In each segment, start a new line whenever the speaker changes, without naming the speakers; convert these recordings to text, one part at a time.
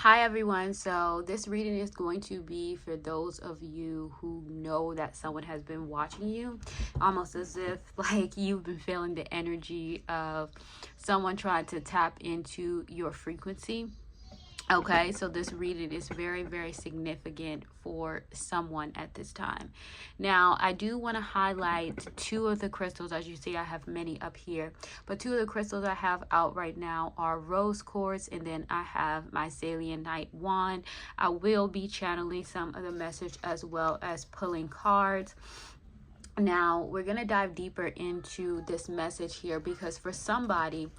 Hi everyone. So this reading is going to be for those of you who know that someone has been watching you, almost as if like you've been feeling the energy of someone trying to tap into your frequency. Okay, so this reading is very, very significant for someone at this time. Now, I do want to highlight two of the crystals. As you see, I have many up here, but two of the crystals I have out right now are rose quartz, and then I have my Night wand. I will be channeling some of the message as well as pulling cards. Now, we're going to dive deeper into this message here because for somebody,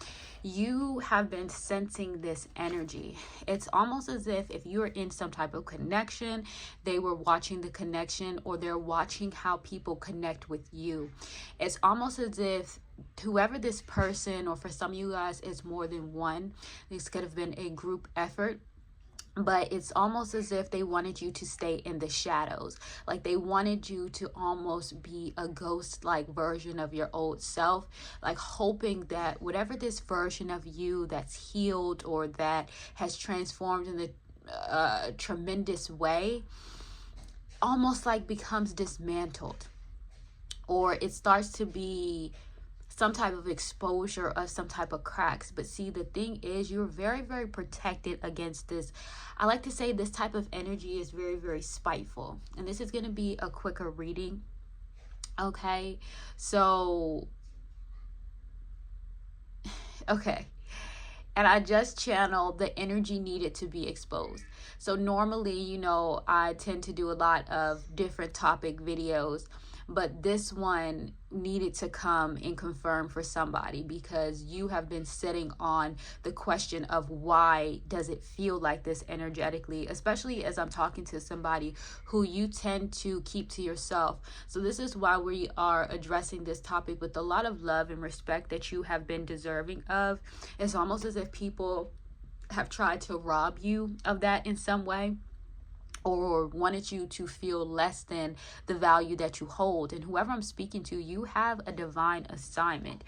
you have been sensing this energy. It's almost as if you're in some type of connection, they were watching the connection, or they're watching how people connect with you. It's almost as if whoever this person, or for some of you guys, it's more than one. This could have been a group effort. But it's almost as if they wanted you to stay in the shadows. Like they wanted you to almost be a ghost-like version of your old self. Like hoping that whatever this version of you that's healed or that has transformed in a tremendous way, almost like becomes dismantled. Or it starts to be some type of exposure of some type of cracks. But see, the thing is, you're very, very protected against this. I like to say this type of energy is very, very spiteful. And this is going to be a quicker reading. Okay, so okay, and I just channeled the energy needed to be exposed. So normally, I tend to do a lot of different topic videos, but this one needed to come and confirm for somebody because you have been sitting on the question of why does it feel like this energetically, especially as I'm talking to somebody who you tend to keep to yourself. So this is why we are addressing this topic with a lot of love and respect that you have been deserving of. It's almost as if people have tried to rob you of that in some way, or wanted you to feel less than the value that you hold. And whoever I'm speaking to, you have a divine assignment.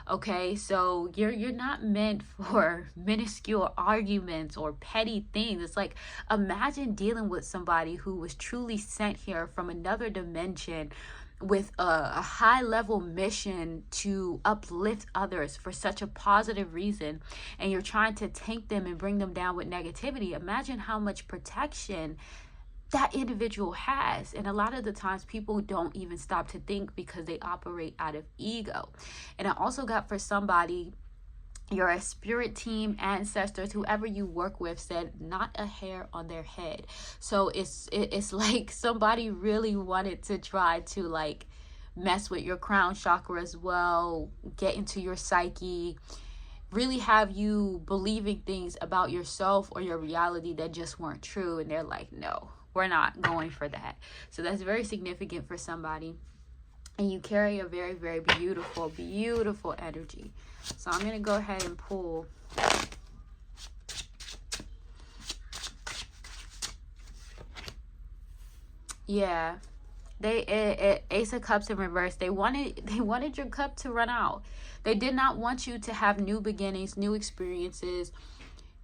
Okay, so you're not meant for minuscule arguments or petty things. It's like, imagine dealing with somebody who was truly sent here from another dimension with a high level mission to uplift others for such a positive reason, and you're trying to tank them and bring them down with negativity. Imagine how much protection that individual has. And a lot of the times people don't even stop to think because they operate out of ego. And I also got for somebody, you're a spirit team, ancestors, whoever you work with said not a hair on their head. So it's like somebody really wanted to try to like mess with your crown chakra as well, get into your psyche, really have you believing things about yourself or your reality that just weren't true. And they're like, no, we're not going for that. So that's very significant for somebody. And you carry a very, very beautiful, beautiful energy. So I'm going to go ahead and pull. Yeah. Ace of Cups in reverse. They wanted your cup to run out. They did not want you to have new beginnings, new experiences.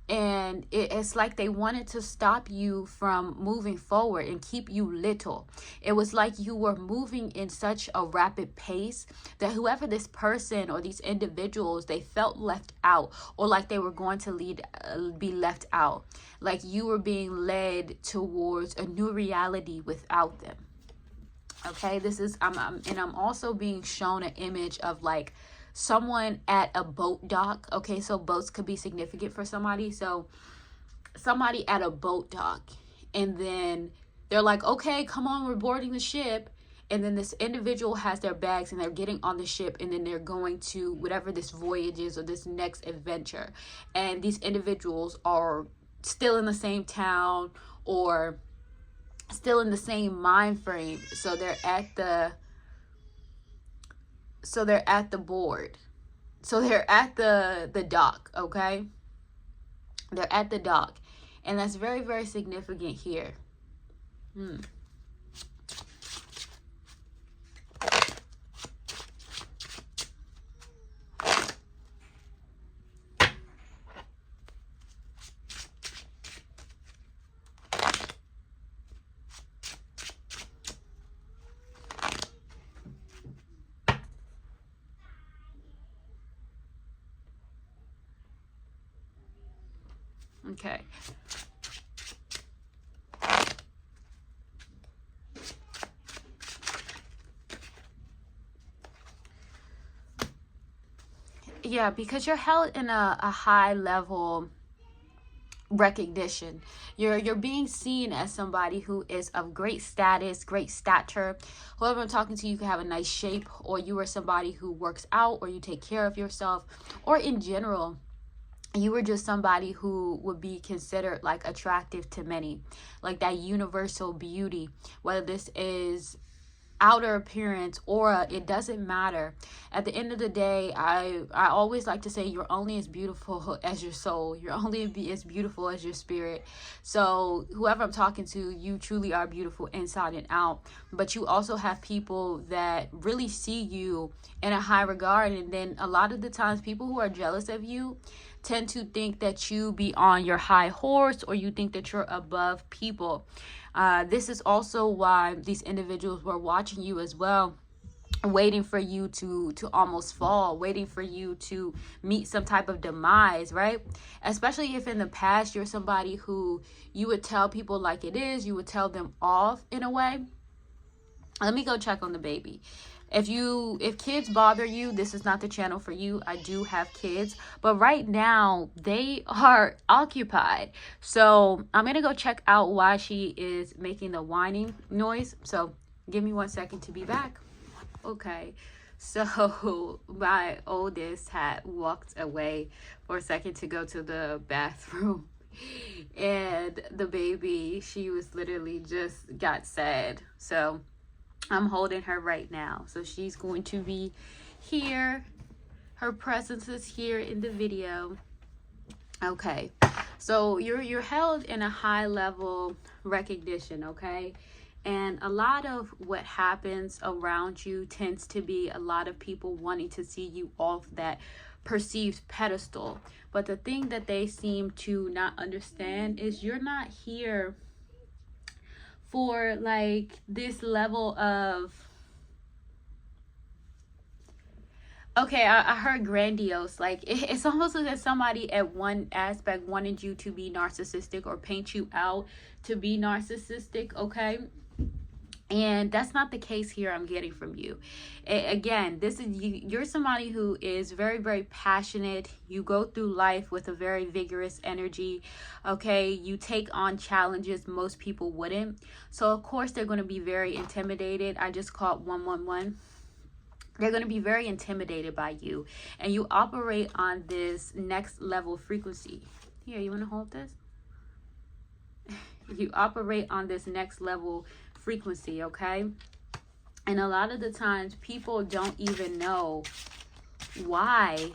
And it's like they wanted to stop you from moving forward and keep you little. It was like you were moving in such a rapid pace that whoever this person or these individuals, they felt left out, or like they were going to be left out. Like you were being led towards a new reality without them. Okay, this is I'm also being shown an image of like someone at a boat dock. Okay, so boats could be significant for somebody. So somebody at a boat dock, and then they're like, okay, come on, we're boarding the ship. And then this individual has their bags and they're getting on the ship, and then they're going to whatever this voyage is or this next adventure. And these individuals are still in the same town or still in the same mind frame. So they're at the board. So they're at the dock, okay? They're at the dock. And that's very, very significant here. Okay. Yeah, because you're held in a high level recognition. You're being seen as somebody who is of great status, great stature. Whoever I'm talking to, you can have a nice shape, or you are somebody who works out, or you take care of yourself, or in general, you were just somebody who would be considered like attractive to many, like that universal beauty, whether this is outer appearance, aura, it doesn't matter. At the end of the day, I always like to say you're only as beautiful as your soul. You're only as beautiful as your spirit. So whoever I'm talking to, you truly are beautiful inside and out. But you also have people that really see you in a high regard, and then a lot of the times people who are jealous of you tend to think that you be on your high horse, or you think that you're above people. This is also why these individuals were watching you as well, waiting for you to almost fall, waiting for you to meet some type of demise, right? Especially if in the past you're somebody who you would tell people like it is, you would tell them off in a way. Let me go check on the baby. If kids bother you, this is not the channel for you. I do have kids, but right now they are occupied. So I'm gonna go check out why she is making the whining noise. So give me 1 second to be back. Okay, so my oldest had walked away for a second to go to the bathroom, and the baby, she was literally just got sad. So I'm holding her right now. So she's going to be here. Her presence is here in the video. Okay. So you're held in a high level recognition, okay? And a lot of what happens around you tends to be a lot of people wanting to see you off that perceived pedestal. But the thing that they seem to not understand is you're not here for like this level of, okay, I heard grandiose. Like it's almost as if somebody at one aspect wanted you to be narcissistic or paint you out to be narcissistic, okay? And that's not the case here. I'm getting from you. Again, this is you're somebody who is very, very passionate. You go through life with a very vigorous energy. Okay, you take on challenges most people wouldn't. So of course they're going to be very intimidated. I just caught 111. They're going to be very intimidated by you, and you operate on this next level frequency. Here, you want to hold this? You operate on this next level frequency, okay? And a lot of the times people don't even know why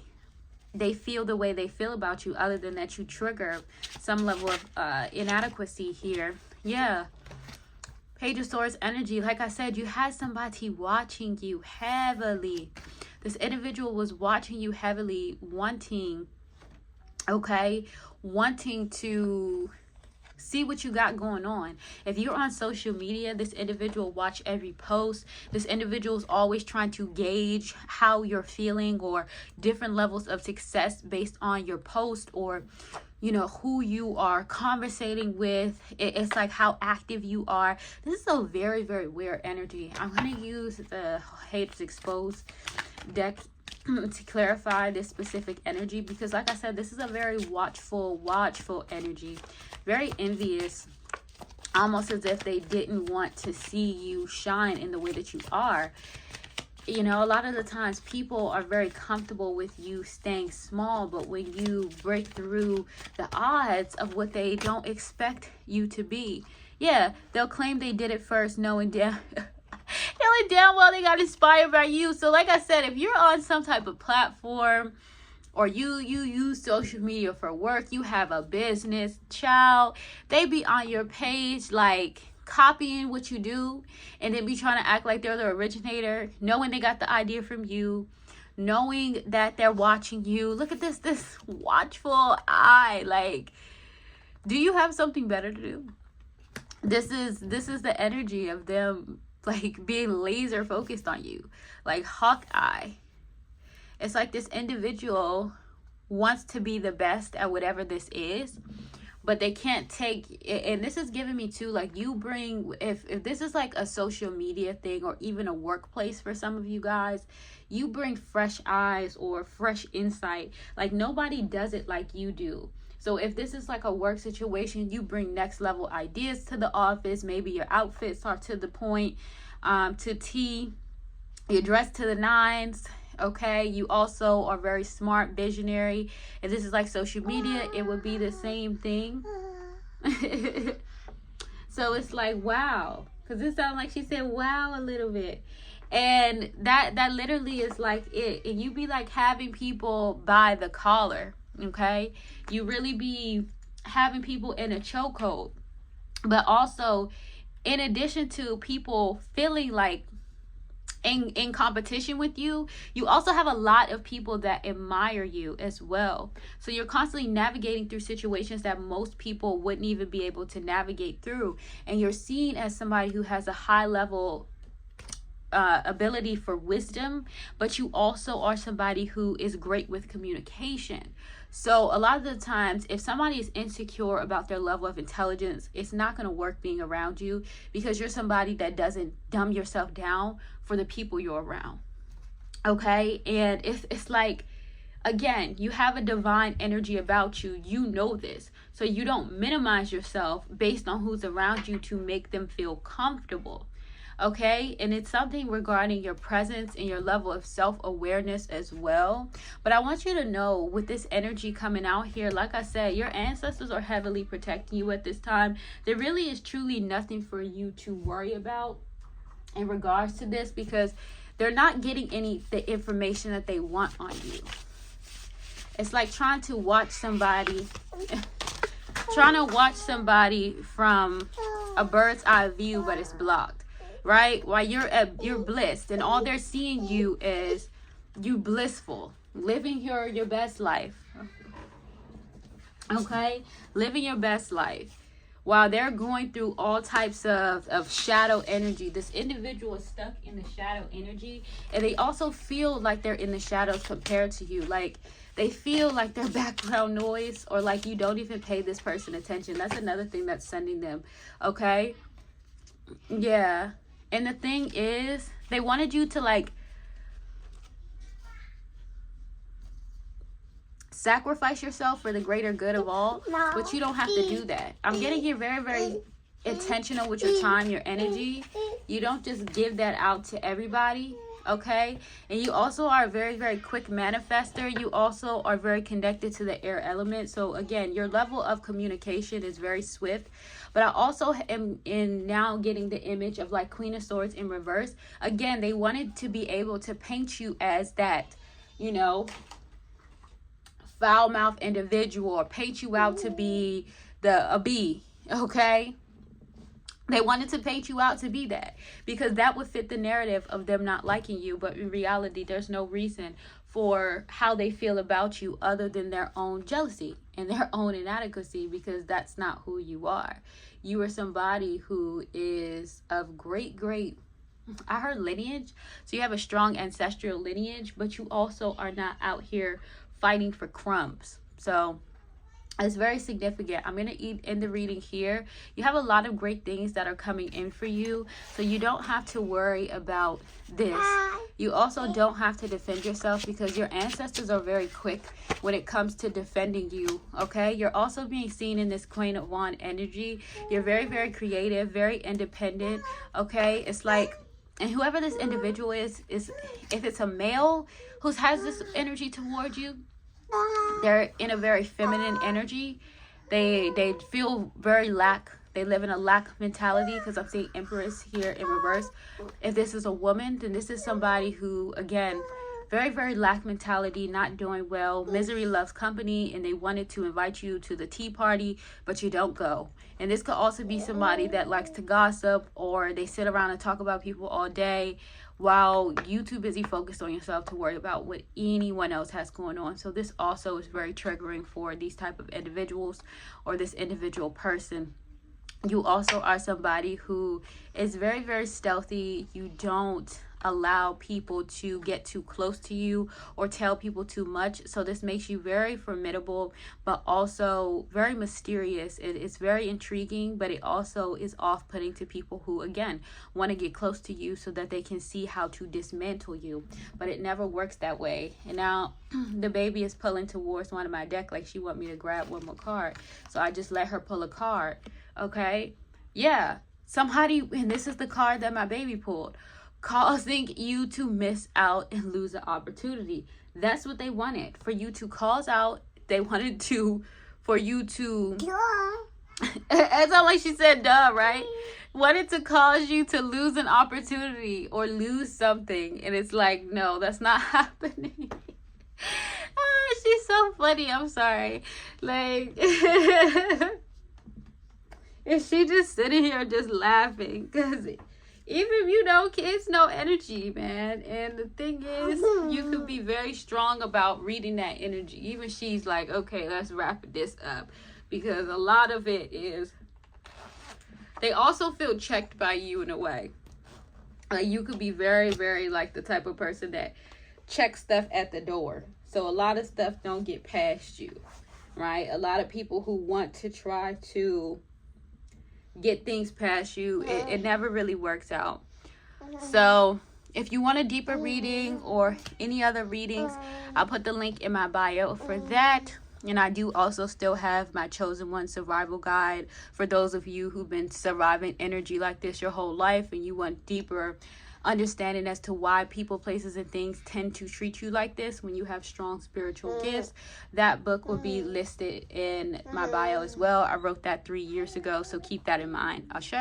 they feel the way they feel about you, other than that you trigger some level of inadequacy here. Yeah. Page of Swords energy. Like I said, you had somebody watching you heavily. This individual was watching you heavily, wanting, okay, wanting to see what you got going on. If you're on social media, this individual watch every post. This individual is always trying to gauge how you're feeling, or different levels of success based on your post, or you know, who you are conversating with. It's like how active you are. This is a very, very weird energy. I'm going to use the Haters Exposed deck to clarify this specific energy, because like I said, this is a very watchful energy, very envious, almost as if they didn't want to see you shine in the way that you are. You know, a lot of the times people are very comfortable with you staying small, but when you break through the odds of what they don't expect you to be, yeah, they'll claim they did it first, knowing damn well they got inspired by you. So like I said, if you're on some type of platform, or you use social media for work, you have a business, child, they be on your page like copying what you do, and then be trying to act like they're the originator, knowing they got the idea from you, knowing that they're watching you. Look at this watchful eye. Like, do you have something better to do? This is the energy of them, like being laser focused on you, like Hawkeye. It's like this individual wants to be the best at whatever this is, but they can't take, and this is giving me too, like, you bring, if this is like a social media thing or even a workplace for some of you guys, you bring fresh eyes or fresh insight. Like, nobody does it like you do. So if this is like a work situation, you bring next level ideas to the office. Maybe your outfits are to the point, to T, you're dressed to the nines. Okay, you also are very smart, visionary. If this is like social media, it would be the same thing. So it's like, wow, because it sounds like she said wow a little bit. And that literally is like it. And you be like having people by the collar. Okay, you really be having people in a chokehold. But also, in addition to people feeling like in competition with you, you also have a lot of people that admire you as well. So you're constantly navigating through situations that most people wouldn't even be able to navigate through, and you're seen as somebody who has a high level ability for wisdom, but you also are somebody who is great with communication. So a lot of the times, if somebody is insecure about their level of intelligence, it's not going to work being around you, because you're somebody that doesn't dumb yourself down for the people you're around. Okay? And it's like, again, you have a divine energy about you. You know this. So you don't minimize yourself based on who's around you to make them feel comfortable. Okay, and it's something regarding your presence and your level of self-awareness as well. But I want you to know, with this energy coming out here, like I said, your ancestors are heavily protecting you at this time. There really is truly nothing for you to worry about in regards to this, because they're not getting the information that they want on you. It's like trying to watch somebody from a bird's eye view, but it's blocked. Right? While you're blissed, and all they're seeing you is you blissful, living your best life. Okay? Living your best life. While they're going through all types of shadow energy. This individual is stuck in the shadow energy, and they also feel like they're in the shadows compared to you. Like, they feel like they're background noise, or like you don't even pay this person attention. That's another thing that's sending them. Okay? Yeah. And the thing is, they wanted you to like sacrifice yourself for the greater good of all, but you don't have to do that. I'm getting here very, very intentional with your time, your energy. You don't just give that out to everybody. Okay? And you also are a very, very quick manifester. You also are very connected to the air element. So again, your level of communication is very swift. But I also am now getting the image of like Queen of Swords in reverse. Again, they wanted to be able to paint you as that, you know, foul-mouthed individual, or paint you out to be a bee. Okay? They wanted to paint you out to be that, because that would fit the narrative of them not liking you. But in reality, there's no reason for how they feel about you other than their own jealousy and their own inadequacy, because that's not who you are. You are somebody who is of great, I heard lineage. So you have a strong ancestral lineage, but you also are not out here fighting for crumbs. So it's very significant. I'm going to end the reading here. You have a lot of great things that are coming in for you, so you don't have to worry about this. You also don't have to defend yourself, because your ancestors are very quick when it comes to defending you. Okay? You're also being seen in this Queen of Wands energy. You're very, very creative, very independent. Okay? It's like, and whoever this individual is if it's a male who has this energy towards you, they're in a very feminine energy. They feel very they live in a lack mentality, because I'm seeing Empress here in reverse. If this is a woman, then this is somebody who, again, very, very lack mentality, not doing well, misery loves company, and they wanted to invite you to the tea party, but you don't go. And this could also be somebody that likes to gossip, or they sit around and talk about people all day, while you too busy focused on yourself to worry about what anyone else has going on. So this also is very triggering for these type of individuals, or this individual person. You also are somebody who is very, very stealthy. You don't allow people to get too close to you or tell people too much. So this makes you very formidable, but also very mysterious. It's very intriguing, but it also is off-putting to people who, again, want to get close to you so that they can see how to dismantle you. But it never works that way. And now the baby is pulling towards one of my deck like she want me to grab one more card. So I just let her pull a card. Okay? Yeah. Somebody, and this is the card that my baby pulled, causing you to miss out and lose an opportunity. That's what they wanted. For you to cause out. They wanted to, for you to, it's not like she said duh, right? Wanted to cause you to lose an opportunity or lose something. And it's like, no, that's not happening. She's so funny. I'm sorry. Like, is she just sitting here just laughing? Because even, you know, kids know energy, man. And the thing is, you could be very strong about reading that energy. Even she's like, okay, let's wrap this up. Because a lot of it is, they also feel checked by you in a way. Like, you could be very, very like the type of person that checks stuff at the door. So a lot of stuff don't get past you, right? A lot of people who want to try to get things past you, it never really works out. So if you want a deeper reading or any other readings, I'll put the link in my bio for that. And I do also still have my Chosen One survival guide for those of you who've been surviving energy like this your whole life and you want deeper understanding as to why people, places, and things tend to treat you like this when you have strong spiritual gifts. That book will be listed in my bio as well. I wrote that 3 years ago, so keep that in mind. Ashe.